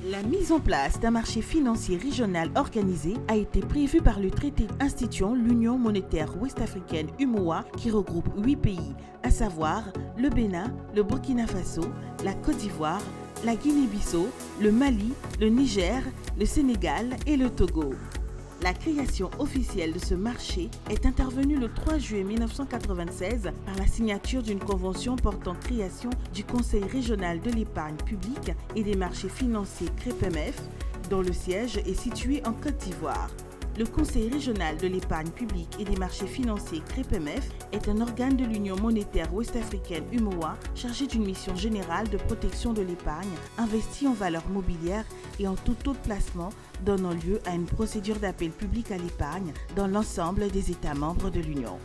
La mise en place d'un marché financier régional organisé a été prévue par le traité instituant l'Union monétaire ouest-africaine UMOA qui regroupe 8 pays, à savoir le Bénin, le Burkina Faso, la Côte d'Ivoire, la Guinée-Bissau, le Mali, le Niger, le Sénégal et le Togo. La création officielle de ce marché est intervenue le 3 juillet 1996 par la signature d'une convention portant création du Conseil régional de l'épargne publique et des marchés financiers CREPMF, dont le siège est situé en Côte d'Ivoire. Le Conseil régional de l'épargne publique et des marchés financiers CREPMF est un organe de l'Union monétaire ouest-africaine UMOA chargé d'une mission générale de protection de l'épargne investie en valeurs mobilières et en tout autre placement donnant lieu à une procédure d'appel public à l'épargne dans l'ensemble des États membres de l'Union.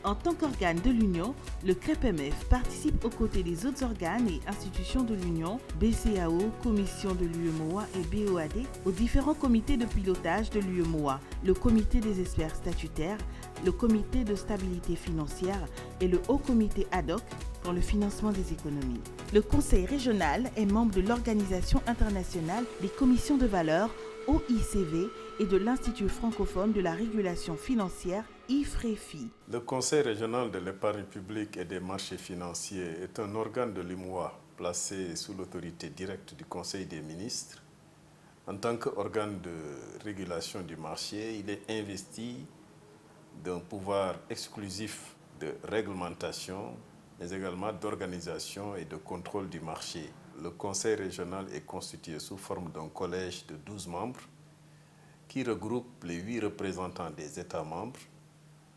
En tant qu'organe de l'Union, le CREPMF participe aux côtés des autres organes et institutions de l'Union, BCAO, Commission de l'UEMOA et BOAD, aux différents comités de pilotage de l'UEMOA, le comité des experts statutaires, le comité de stabilité financière et le haut comité ad hoc pour le financement des économies. Le Conseil régional est membre de l'Organisation internationale des commissions de valeurs, OICV, et de l'Institut francophone de la régulation financière, IFREFI. Le Conseil régional de l'épargne publique et des marchés financiers est un organe de l'UMOA placé sous l'autorité directe du Conseil des ministres. En tant qu'organe de régulation du marché, il est investi d'un pouvoir exclusif de réglementation, mais également d'organisation et de contrôle du marché. Le Conseil régional est constitué sous forme d'un collège de 12 membres qui regroupe les 8 représentants des États membres,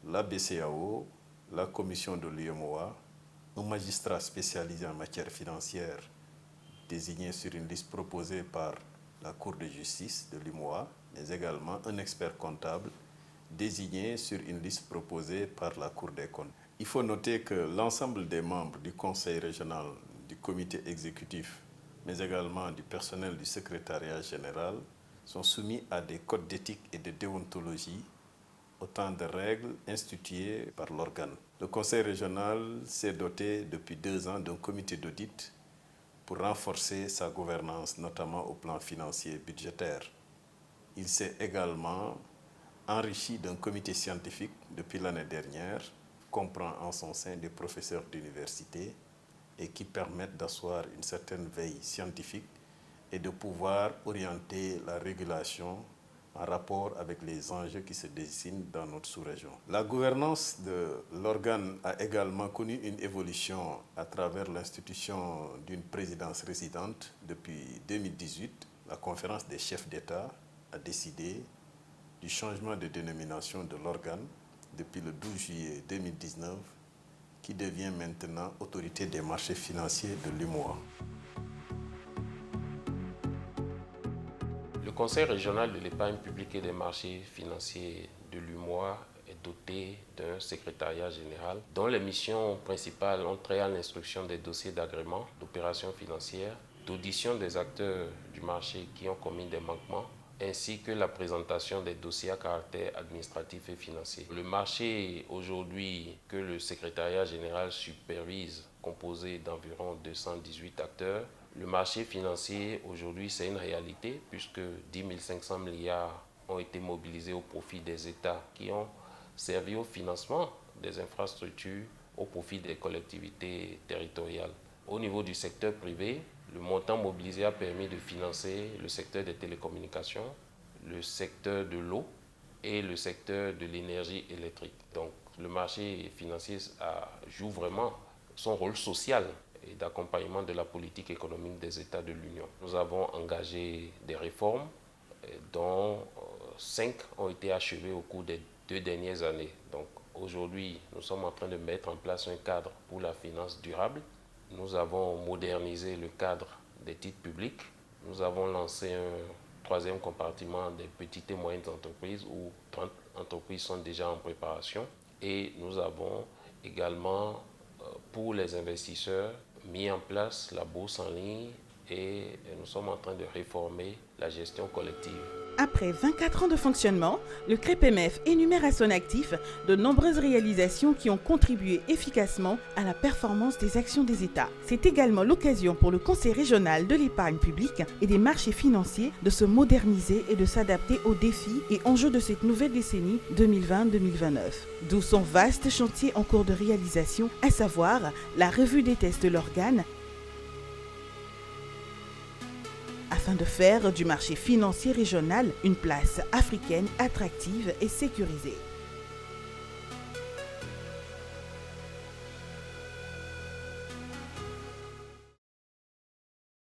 la BCAO, la Commission de l'UEMOA, un magistrat spécialisé en matière financière désigné sur une liste proposée par la Cour de justice de l'UEMOA, mais également un expert comptable désigné sur une liste proposée par la Cour des comptes. Il faut noter que l'ensemble des membres du Conseil régional, du comité exécutif, mais également du personnel du secrétariat général, sont soumis à des codes d'éthique et de déontologie, autant de règles instituées par l'organe. Le Conseil régional s'est doté depuis 2 ans d'un comité d'audit pour renforcer sa gouvernance, notamment au plan financier et budgétaire. Il s'est également enrichi d'un comité scientifique depuis l'année dernière, comprend en son sein des professeurs d'université et qui permettent d'asseoir une certaine veille scientifique et de pouvoir orienter la régulation en rapport avec les enjeux qui se dessinent dans notre sous-région. La gouvernance de l'organe a également connu une évolution à travers l'institution d'une présidence résidente depuis 2018. La conférence des chefs d'État a décidé du changement de dénomination de l'organe depuis le 12 juillet 2019 qui devient maintenant Autorité des marchés financiers de l'UMOA. Le Conseil régional de l'épargne publique et des marchés financiers de l'UMOA est doté d'un secrétariat général dont les missions principales ont trait à l'instruction des dossiers d'agrément, d'opérations financières, d'audition des acteurs du marché qui ont commis des manquements, ainsi que la présentation des dossiers à caractère administratif et financier. Le marché aujourd'hui que le secrétariat général supervise, composé d'environ 218 acteurs, le marché financier aujourd'hui c'est une réalité puisque 10 500 milliards ont été mobilisés au profit des États qui ont servi au financement des infrastructures au profit des collectivités territoriales. Au niveau du secteur privé, le montant mobilisé a permis de financer le secteur des télécommunications, le secteur de l'eau et le secteur de l'énergie électrique. Donc le marché financier joue vraiment son rôle social et d'accompagnement de la politique économique des États de l'Union. Nous avons engagé des réformes dont 5 ont été achevées au cours des 2 dernières années. Donc aujourd'hui, nous sommes en train de mettre en place un cadre pour la finance durable. Nous avons modernisé le cadre des titres publics. Nous avons lancé un 3e compartiment des petites et moyennes entreprises où 30 entreprises sont déjà en préparation. Et nous avons également, pour les investisseurs, mis en place la bourse en ligne et nous sommes en train de réformer la gestion collective. Après 24 ans de fonctionnement, le CREPMF énumère à son actif de nombreuses réalisations qui ont contribué efficacement à la performance des actions des États. C'est également l'occasion pour le Conseil régional de l'épargne publique et des marchés financiers de se moderniser et de s'adapter aux défis et enjeux de cette nouvelle décennie 2020-2029. D'où son vaste chantier en cours de réalisation, à savoir la revue des tests de l'organe, afin de faire du marché financier régional une place africaine attractive et sécurisée.